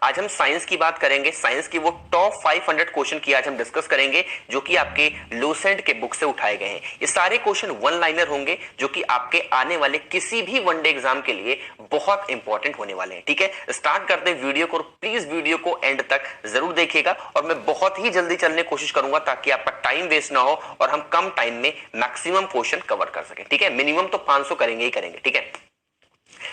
आज हम साइंस की बात करेंगे। साइंस की वो टॉप 500 क्वेश्चन की आज हम डिस्कस करेंगे जो कि आपके लूसेंट के बुक से उठाए गए हैं। ये सारे क्वेश्चन वन लाइनर होंगे जो कि आपके आने वाले किसी भी वनडे एग्जाम के लिए बहुत इंपॉर्टेंट होने वाले हैं। ठीक है, स्टार्ट करते हैं वीडियो को। प्लीज वीडियो को एंड तक जरूर देखिएगा और मैं बहुत ही जल्दी चलने की कोशिश करूंगा ताकि आपका टाइम वेस्ट ना हो और हम कम टाइम में मैक्सिमम क्वेश्चन कवर कर सकें। ठीक है, मिनिमम तो 500 करेंगे ही करेंगे। ठीक है,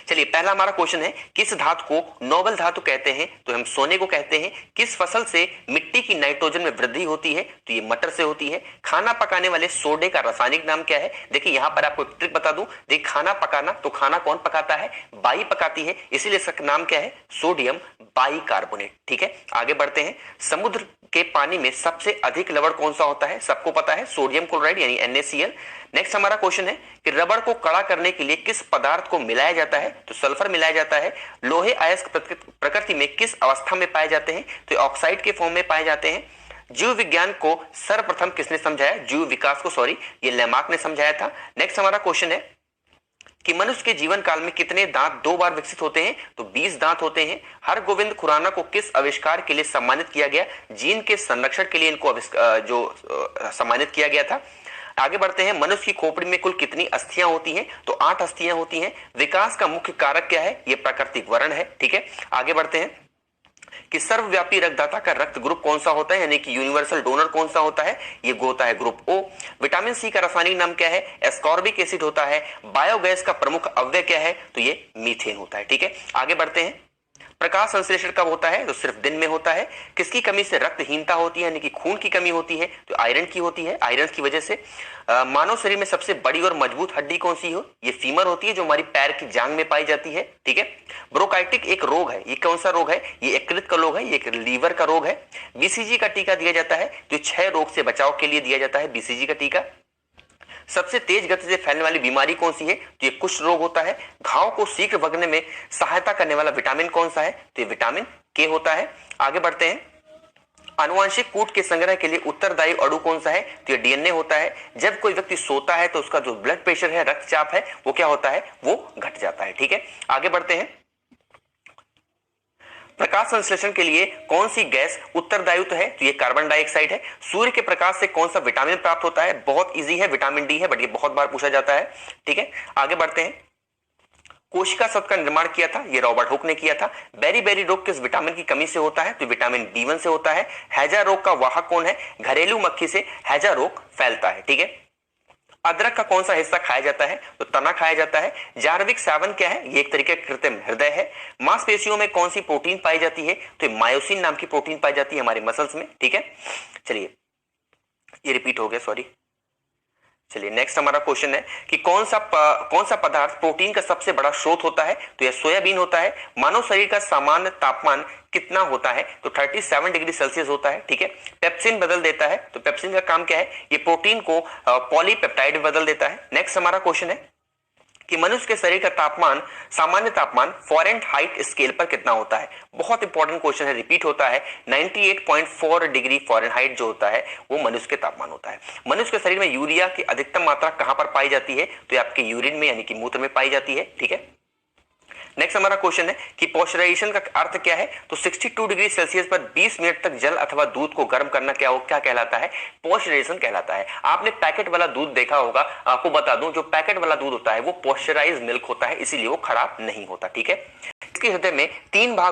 चलिए पहला हमारा क्वेश्चन है, किस धातु को नोबल धातु कहते हैं? तो हम सोने को कहते हैं। किस फसल से मिट्टी की नाइट्रोजन में वृद्धि होती है? तो ये मटर से होती है। खाना पकाने वाले सोडे का रासायनिक नाम क्या है? देखिए यहां पर आपको एक ट्रिक बता दूं। देखिए खाना पकाना, तो खाना कौन पकाता है? बाई पकाती है, इसीलिए इसका नाम क्या है? Sodium bicarbonate. ठीक है, आगे बढ़ते हैं। समुद्र के पानी में सबसे अधिक लवण कौन सा होता है? सबको पता है, सोडियम क्लोराइड यानी NaCl। नेक्स्ट हमारा क्वेश्चन है कि रबड़ को कड़ा करने के लिए किस पदार्थ को मिलाया जाता है? तो सल्फर मिलाया जाता है। लोहे अयस्क प्रकृति में किस अवस्था में पाए जाते हैं? तो ऑक्साइड के फॉर्म में पाए जाते हैं। जीव विज्ञान को सर्वप्रथम किसने समझाया? जीव विकास को, सॉरी, ये लेमार्क ने समझाया था। नेक्स्ट हमारा क्वेश्चन है कि मनुष्य के जीवन काल में कितने दांत 2 बार विकसित होते हैं? तो 20 दांत होते हैं। हरगोविंद खुराना को किस आविष्कार के लिए सम्मानित किया गया? जीन के संरक्षण के लिए इनको सम्मानित किया गया था। आगे बढ़ते हैं। मनुष्य की खोपड़ी में कुल कितनी अस्थियां होती हैं? तो 8 अस्थियां होती हैं। विकास का मुख्य कारक क्या है? यह प्राकृतिक वर्ण है। ठीक है, आगे बढ़ते हैं कि सर्वव्यापी रक्तदाता का रक्त ग्रुप कौन सा होता है, यानी कि यूनिवर्सल डोनर कौन सा होता है? ये होता है ग्रुप O। विटामिन सी का रासायनिक नाम क्या है? एस्कॉर्बिक एसिड होता है। बायोगैस का प्रमुख अवयव क्या है? तो ये मीथेन होता है। ठीक है, आगे बढ़ते हैं। प्रकाश संश्लेषण कब होता है? तो सिर्फ दिन में होता है। किसकी कमी से रक्तहीनता होती है, यानी कि खून की कमी होती है? तो आयरन की होती है। आयरन की वजह से मानव शरीर में सबसे बड़ी और मजबूत हड्डी कौन सी हो? ये फीमर होती है जो हमारी पैर की जांग में पाई जाती है। ठीक है, ब्रोंकाइटिस एक रोग है। ये कौन सा रोग है? ये यकृत का रोग है, ये लीवर का रोग है। BCG का टीका दिया जाता है तो 6 रोग से बचाव के लिए दिया जाता है BCG का टीका। सबसे तेज गति से फैलने वाली बीमारी कौन सी है? तो ये कुष्ठ रोग होता है। घाव को शीघ्र भगने में सहायता करने वाला विटामिन कौन सा है? तो ये विटामिन K होता है। आगे बढ़ते हैं। आनुवंशिक कूट के संग्रह के लिए उत्तरदायी अणु कौन सा है? तो ये DNA होता है। जब कोई व्यक्ति सोता है तो उसका जो ब्लड प्रेशर है, रक्तचाप है, वो क्या होता है? वो घट जाता है। ठीक है, आगे बढ़ते हैं। प्रकाश संश्लेषण के लिए कौन सी गैस उत्तरदायित्व है? तो ये कार्बन डाइऑक्साइड है। सूर्य के प्रकाश से कौन सा विटामिन प्राप्त होता है? बहुत इजी है, विटामिन D है, बट ये बहुत बार पूछा जाता है। ठीक है, आगे बढ़ते हैं। कोशिका शब्द का निर्माण किया था, ये रॉबर्ट हुक ने किया था। बेरी रोग किस विटामिन की कमी से होता है? तो विटामिन B1 से होता है। हैजा रोग का वाहक कौन है? घरेलू मक्खी से हैजा रोग फैलता है। ठीक है, अदरक का कौन सा हिस्सा खाया जाता है? तो तना खाया जाता है। जार्विक 7 क्या है? ये एक तरीके का कृत्रिम हृदय है। मांसपेशियों में कौन सी प्रोटीन पाई जाती है? तो मायोसिन नाम की प्रोटीन पाई जाती है हमारे मसल्स में। ठीक है, चलिए ये रिपीट हो गया, सॉरी। चलिए नेक्स्ट हमारा क्वेश्चन है कि कौन सा पदार्थ प्रोटीन का सबसे बड़ा स्रोत होता है? तो यह सोयाबीन होता है। मानव शरीर का सामान्य तापमान कितना होता है? तो 37 डिग्री सेल्सियस होता है। ठीक है, पेप्सिन बदल देता है। तो पेप्सिन का काम क्या है? ये प्रोटीन को पॉलीपेप्टाइड में बदल देता है। नेक्स्ट हमारा क्वेश्चन है कि मनुष्य के शरीर का तापमान, सामान्य तापमान फ़ारेनहाइट स्केल पर कितना होता है? बहुत इंपॉर्टेंट क्वेश्चन है, रिपीट होता है। 98.4 डिग्री फ़ारेनहाइट जो होता है वो मनुष्य के तापमान होता है। मनुष्य के शरीर में यूरिया की अधिकतम मात्रा कहां पर पाई जाती है? तो ये आपके यूरिन में यानी कि मूत्र में पाई जाती है। ठीक है, नेक्स्ट हमारा क्वेश्चन है कि पॉस्चराइजेशन का अर्थ क्या है? तो 62 डिग्री सेल्सियस पर 20 मिनट तक जल अथवा दूध को गर्म करना क्या कहलाता है? पॉस्चराइजेशन कहलाता है। आपने पैकेट वाला दूध देखा होगा, आपको बता दूं जो पैकेट वाला दूध होता है वो पॉस्चराइज्ड मिल्क होता है, इसीलिए वो खराब नहीं होता। ठीक है, इसके हृदय में 3 भाग